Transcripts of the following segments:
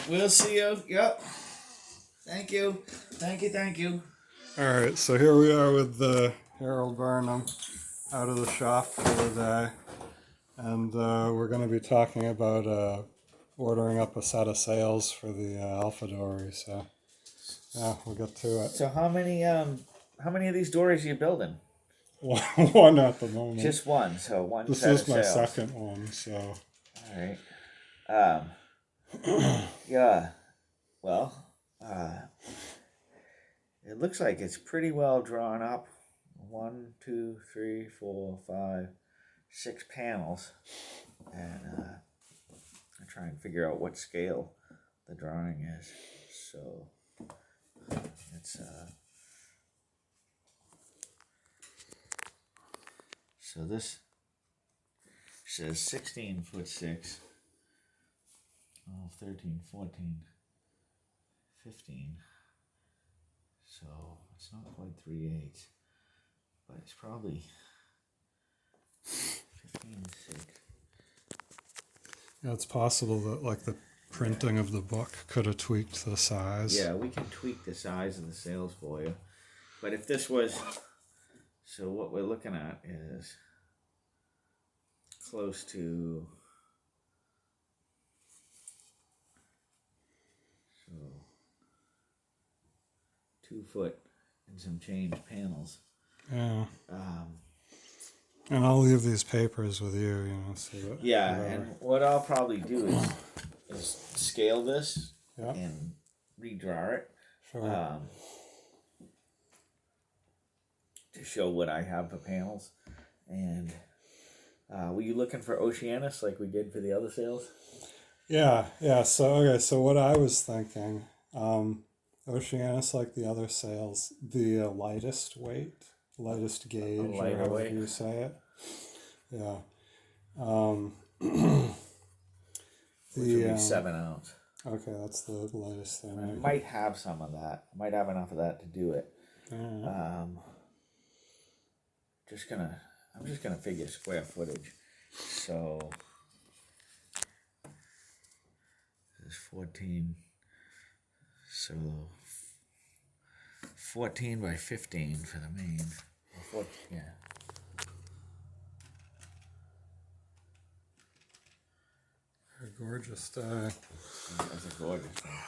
We'll see you. Yep. Thank you. Thank you. All right, so here we are with the Harold Burnham out of the shop for the day, and we're going to be talking about ordering up a set of sails for the Alpha Dory. So yeah, we'll get to it. So how many of these dories are you building? One at the moment. Just one. So one. This set is of my sails. second one. So All right. Yeah. Well, it looks like it's pretty well drawn up. 1, 2, 3, 4, 5, 6 panels, and I try and figure out what scale the drawing is. So it's so this says 16'6", 13, 14, 15. So it's not quite 3/8, but it's probably 15'6". yeah, it's possible that like the printing of the book could have tweaked the size. Yeah, we can tweak the size of the sails for you. But if this was, so what we're looking at is close to, so 2 foot and some change panels. Yeah. And I'll leave these papers with you, you know. So that, yeah, and what I'll probably do is scale this and redraw it. Sure. To show what I have for panels. And were you looking for Oceanus like we did for the other sails? Yeah. So what I was thinking, Oceanus, like the other sails, the lightest weight, lightest gauge, or however you say it. Yeah. Which would be 7 ounce. Okay, that's the lightest thing. I might have some of that. I might have enough of that to do it. I'm just gonna figure square footage. So this is 14. So 14 by 15 for the main. 14, yeah. A gorgeous day. That's a gorgeous thing.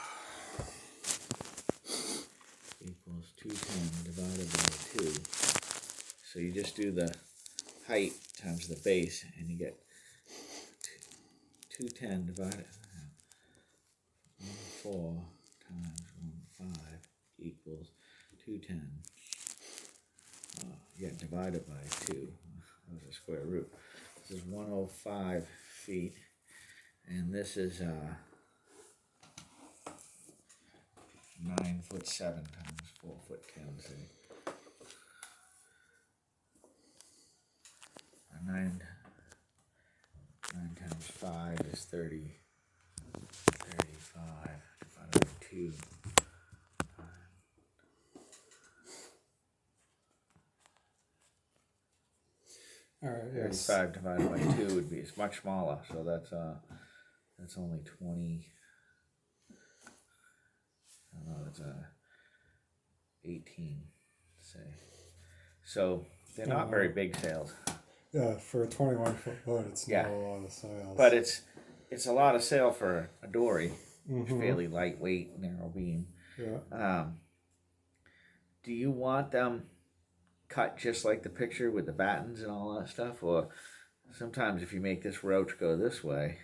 Equals 210 divided by 2. So you just do the height times the base, and you get 210 divided 4 times 1 5 equals 210. Yeah, divided by 2. That was a square root. This is 105 feet, and this is 9'7" times 4'10". Say 9 times 5 is 30. 35 divided by 2. All right. 35 divided by 2 would be, it's much smaller. So that's only 20. I don't know. That's 18. Say. So they're not very big sails. Yeah, for a 21-foot boat, it's not a lot of sails. But it's a lot of sail for a dory. It's fairly lightweight, narrow beam. Yeah. Do you want them cut just like the picture with the battens and all that stuff, or sometimes if you make this roach go this way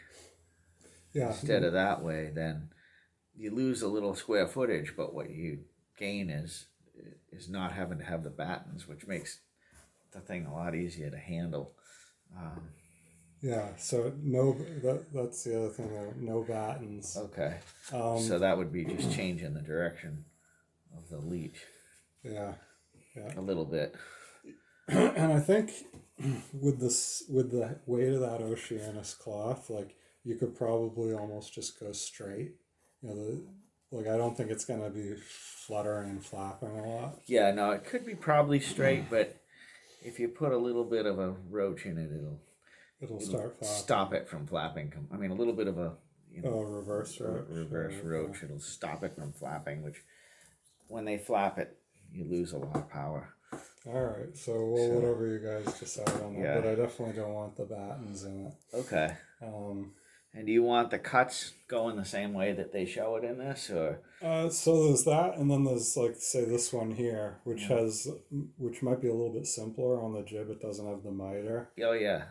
instead of that way, then you lose a little square footage, but what you gain is not having to have the battens, which makes the thing a lot easier to handle. So that's the other thing, no battens. Okay. So that would be just changing the direction of the leech. Yeah. A little bit. And I think with the weight of that Oceanus cloth, like you could probably almost just go straight. You know, I don't think it's gonna be fluttering and flapping a lot. Yeah, no, it could be probably straight, but if you put a little bit of a roach in it, it'll It'll start flapping. Stop it from flapping. I mean, a little bit of a Reverse roach. Reverse roach. It'll stop it from flapping, which when they flap it, you lose a lot of power. All right, so whatever you guys decide on that, but I definitely don't want the battens in it. Okay. And do you want the cuts going the same way that they show it in this, or? So there's that, and then there's like say this one here, which might be a little bit simpler on the jib. It doesn't have the miter. Oh yeah.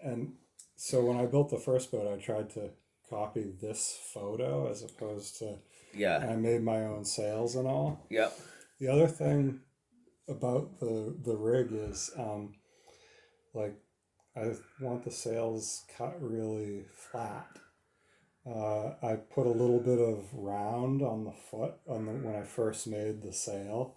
And so when I built the first boat, I tried to copy this photo as opposed to and I made my own sails and all. Yep. The other thing about the rig is like I want the sails cut really flat. I put a little bit of round on the foot when I first made the sail,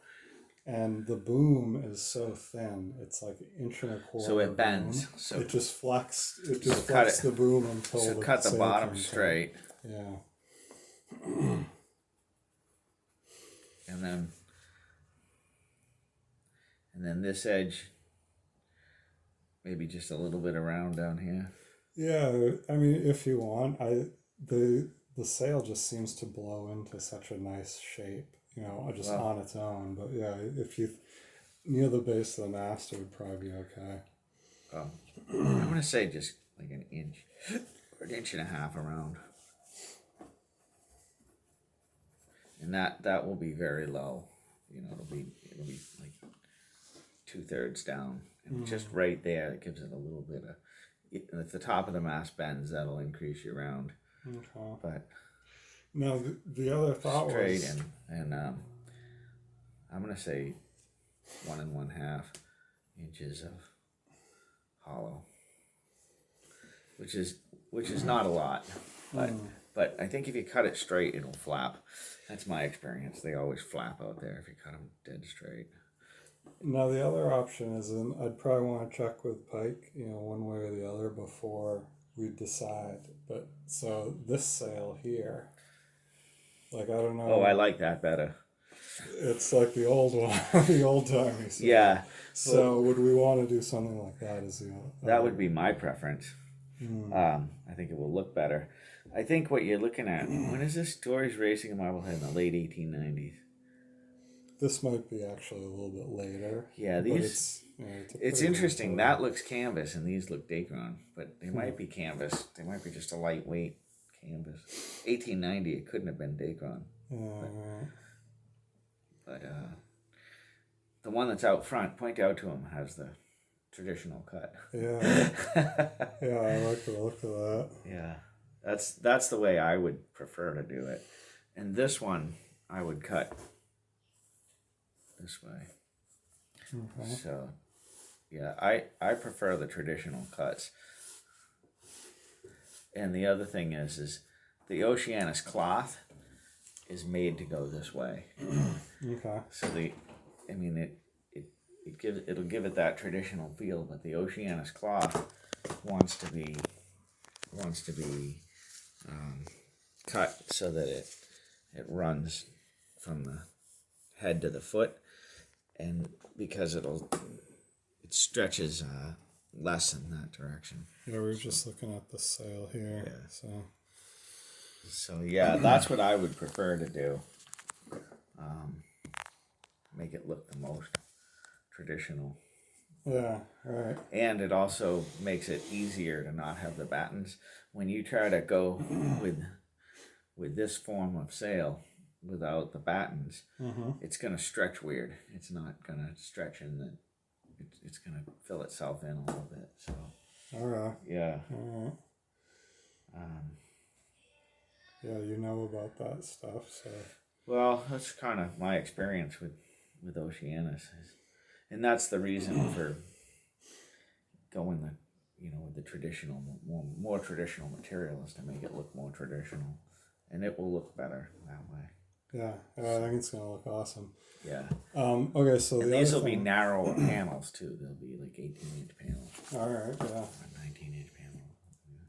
and the boom is so thin. It's like 1.25 inches. So it bends. Boom. So it just flex. It just flex the boom until so the cut the sail bottom comes straight. in. Yeah. And then this edge, maybe just a little bit around down here. Yeah, I mean, if you want, the sail just seems to blow into such a nice shape, just on its own. But yeah, if you near the base of the mast, it would probably be okay. I'm gonna say just like 1 inch or 1.5 inches around, and that will be very low. It'll be like 2/3 down, and just right there, it gives it a little bit of. If the top of the mast bends, that'll increase your round. Okay. But now the other thought straight was and I'm gonna say 1 1/2 inches of hollow, which is not a lot, but I think if you cut it straight, it'll flap. That's my experience. They always flap out there if you cut them dead straight. Now the other option is, I'd probably want to check with Pike, one way or the other before we decide. But so this sail here, like I don't know. Oh, I like that better. It's like the old one, the old timey sail. Yeah. So would we want to do something like that? That would be my preference. I think it will look better. I think what you're looking at. When is this? Dory's racing a Marblehead in the late 1890s. This might be actually a little bit later. Yeah, these. It's interesting. That looks canvas, and these look Dacron, but they might be canvas. They might be just a lightweight canvas. 1890. It couldn't have been Dacron. But the one that's out front, point out to him, has the traditional cut. Yeah. Yeah, I like the look of that. Yeah, that's the way I would prefer to do it. And this one, I would cut this way. Okay. So, yeah, I prefer the traditional cuts. And the other thing is the Oceanus cloth is made to go this way. Okay. So it'll give it that traditional feel, but the Oceanus cloth wants to be cut so that it runs from the head to the foot, and because it stretches less in that direction. Yeah, we're just looking at the sail here. Yeah. So yeah, that's what I would prefer to do. Make it look the most traditional. Yeah, right. And it also makes it easier to not have the battens. When you try to go with this form of sail without the battens, it's going to stretch weird. It's not going to stretch in the. It's going to fill itself in a little bit. So. All right. Yeah. All right. Yeah, you know about that stuff, so. Well, that's kind of my experience with Oceanus, and that's the reason for going with the traditional, more traditional material, is to make it look more traditional, and it will look better that way. Yeah, I think it's gonna look awesome. Yeah. Okay, so and these will be narrower panels too. They'll be like 18-inch panels. All right. Yeah. 19-inch panel. Yeah.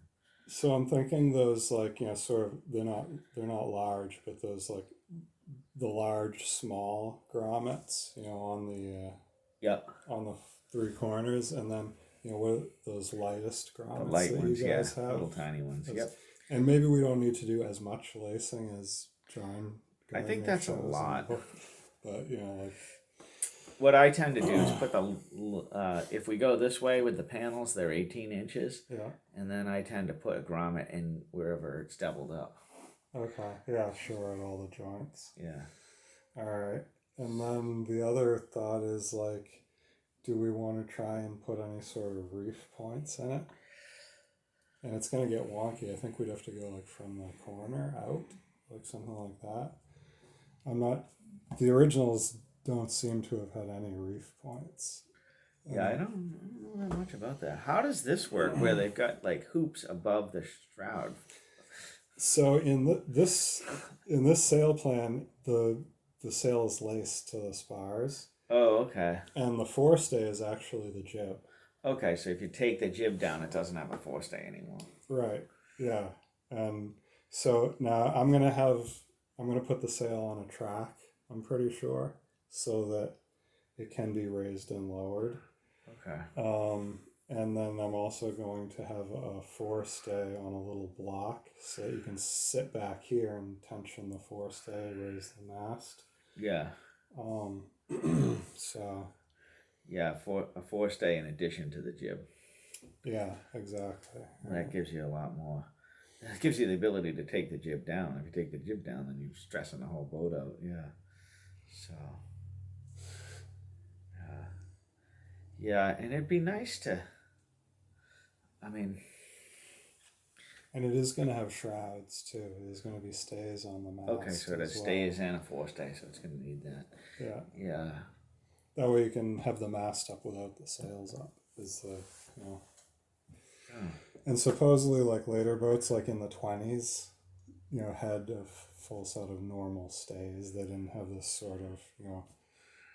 So I'm thinking those sort of they're not large, but those like the large small grommets, on the on the three corners, and then what those lightest grommets The light that ones, you guys have. little tiny ones. Yep. And maybe we don't need to do as much lacing as John. I think that's a lot. But like. What I tend to do is put if we go this way with the panels, they're 18 inches. Yeah. And then I tend to put a grommet in wherever it's doubled up. Okay. Yeah, sure, at all the joints. Yeah. All right. And then the other thought is like, do we want to try and put any sort of reef points in it? And it's going to get wonky. I think we'd have to go like from the corner out, like something like that. The originals don't seem to have had any reef points. Yeah, I don't know that much about that. How does this work where they've got like hoops above the shroud? So in this sail plan, the sail is laced to the spars. Oh, okay. And the forestay is actually the jib. Okay, so if you take the jib down, it doesn't have a forestay anymore. Right. Yeah. And so now I'm gonna put the sail on a track, I'm pretty sure, so that it can be raised and lowered. Okay. And then I'm also going to have a forestay on a little block so that you can sit back here and tension the forestay, raise the mast. Yeah. So. Yeah, a forestay in addition to the jib. Yeah, exactly. That gives you a lot more. It gives you the ability to take the jib down. If you take the jib down, then you're stressing the whole boat out. Yeah. So. Yeah, and it'd be nice to. And it is going to have shrouds too. There's going to be stays on the mast. Okay, so it has stays and a forestay, so it's going to need that. Yeah. Yeah. That way you can have the mast up without the sails up. And supposedly, like later boats, like in the 20s, had a full set of normal stays. They didn't have this sort of,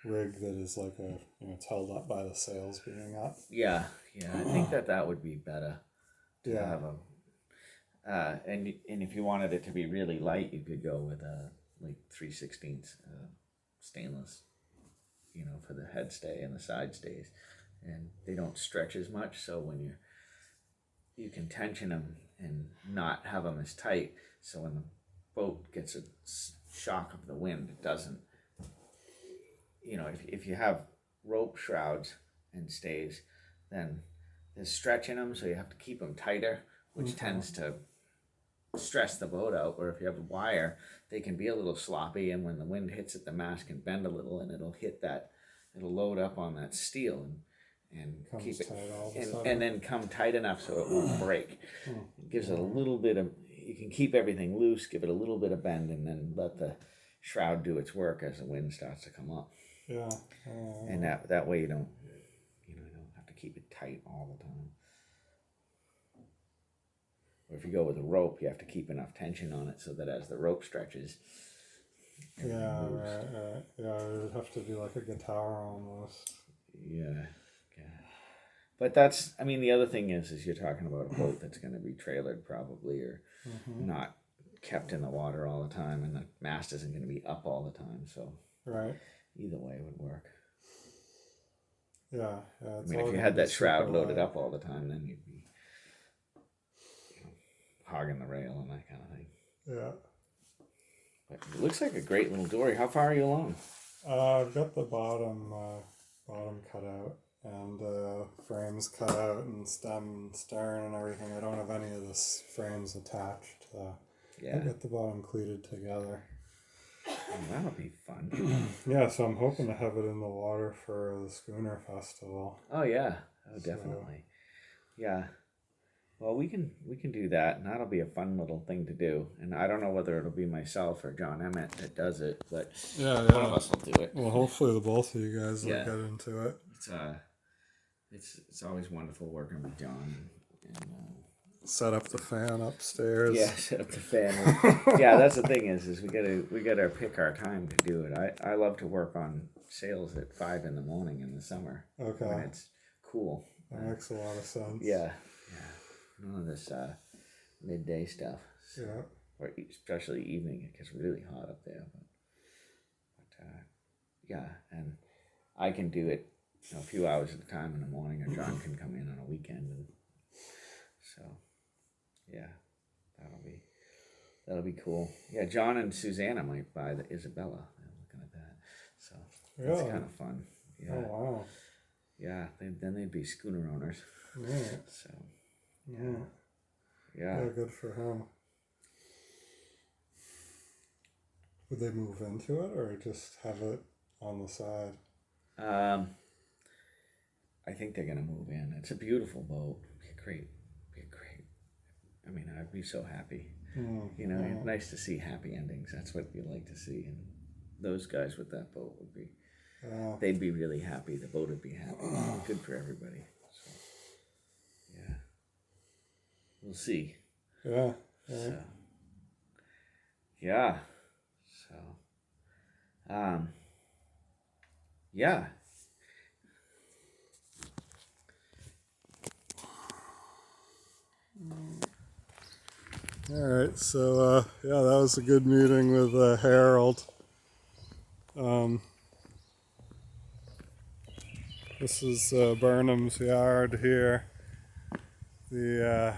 rig that is like it's held up by the sails being up. Yeah. I think that would be better to have a. And if you wanted it to be really light, you could go with a like 3/16 stainless. For the head stay and the side stays, and they don't stretch as much. So when you can tension them and not have them as tight. So when the boat gets a shock of the wind, it doesn't. If you have rope shrouds and stays, then there's stretch in them, so you have to keep them tighter, which tends to stress the boat out. Or if you have a wire, they can be a little sloppy, and when the wind hits it, the mast can bend a little, and it'll load up on that steel and keep it and then come tight enough so it won't break. It gives it a little bit of, you can keep everything loose, give it a little bit of bend, and then let the shroud do its work as the wind starts to come up. Yeah. And that way you don't have to keep it tight all the time. Or if you go with a rope, you have to keep enough tension on it so that as the rope stretches. Yeah, right. Yeah, it would have to be like a guitar almost. Yeah. But that's, the other thing is you're talking about a boat that's going to be trailered probably, or not kept in the water all the time, and the mast isn't going to be up all the time. So either way would work. Yeah. If you had that shroud loaded up all the time, then you'd be hogging the rail and that kind of thing. Yeah. But it looks like a great little dory. How far are you along? I've got the bottom cut out, and frames cut out, and stem and stern and everything. I don't have any of the frames attached. I got the bottom cleated together. Oh, that'll be fun. Yeah, so I'm hoping to have it in the water for the Schooner Festival. Oh yeah, definitely. Yeah. Well, we can do that, and that'll be a fun little thing to do. And I don't know whether it'll be myself or John Emmett that does it, but one of us will do it. Well, hopefully the both of you guys will get into it. It's always wonderful working with John. And set up the fan upstairs. Yeah, set up the fan. Yeah, that's the thing is we gotta pick our time to do it. I love to work on sails at 5 a.m. in the summer. Okay. When it's cool. That makes a lot of sense. Yeah. None of this midday stuff. So, yeah. Or especially evening, it gets really hot up there. But yeah, and I can do it a few hours at a time in the morning, or John can come in on a weekend, and so yeah, that'll be cool. Yeah, John and Susanna might buy the Isabella. I'm looking at that, so that's kind of fun. Yeah. Oh wow. Yeah, then they'd be schooner owners. Yeah. So Yeah. Yeah. Good for him. Would they move into it or just have it on the side? I think they're gonna move in. It's a beautiful boat. Be great. I mean, I'd be so happy. You know, it's nice to see happy endings. That's what you like to see, and those guys with that boat would be. They'd be really happy. The boat would be happy. Good for everybody. So, yeah. We'll see. Yeah. So, yeah. So, yeah. All right. So, that was a good meeting with Harold. This is Burnham's yard here. The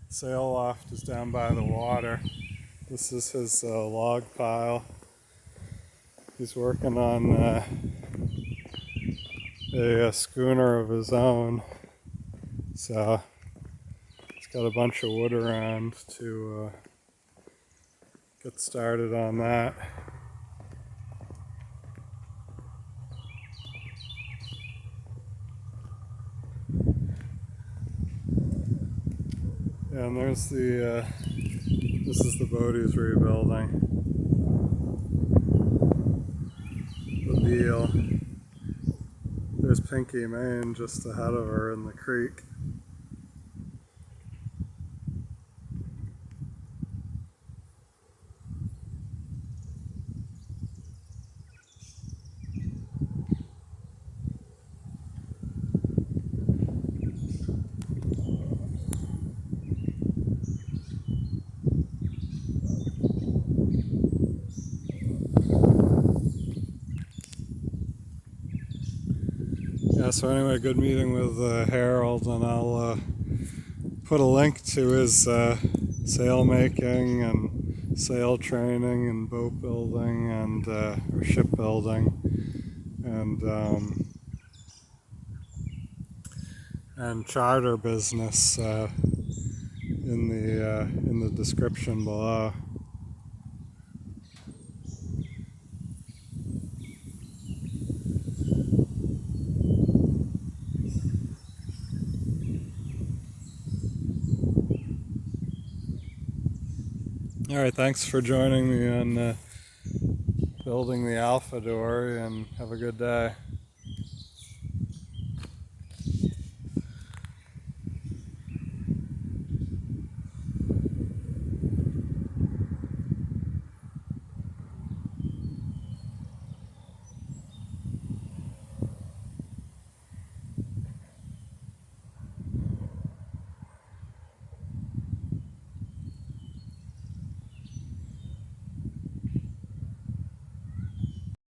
sail loft is down by the water. This is his log pile. He's working on a schooner of his own. So he's got a bunch of wood around to get started on that. And there's this is the boat he's rebuilding. The Beal. There's Pinky Main just ahead of her in the creek. Yeah, so anyway, good meeting with Harold, and I'll put a link to his sail making and sail training and boat building and or shipbuilding and charter business in the description below. All right, thanks for joining me on building the Alpha Dory, and have a good day.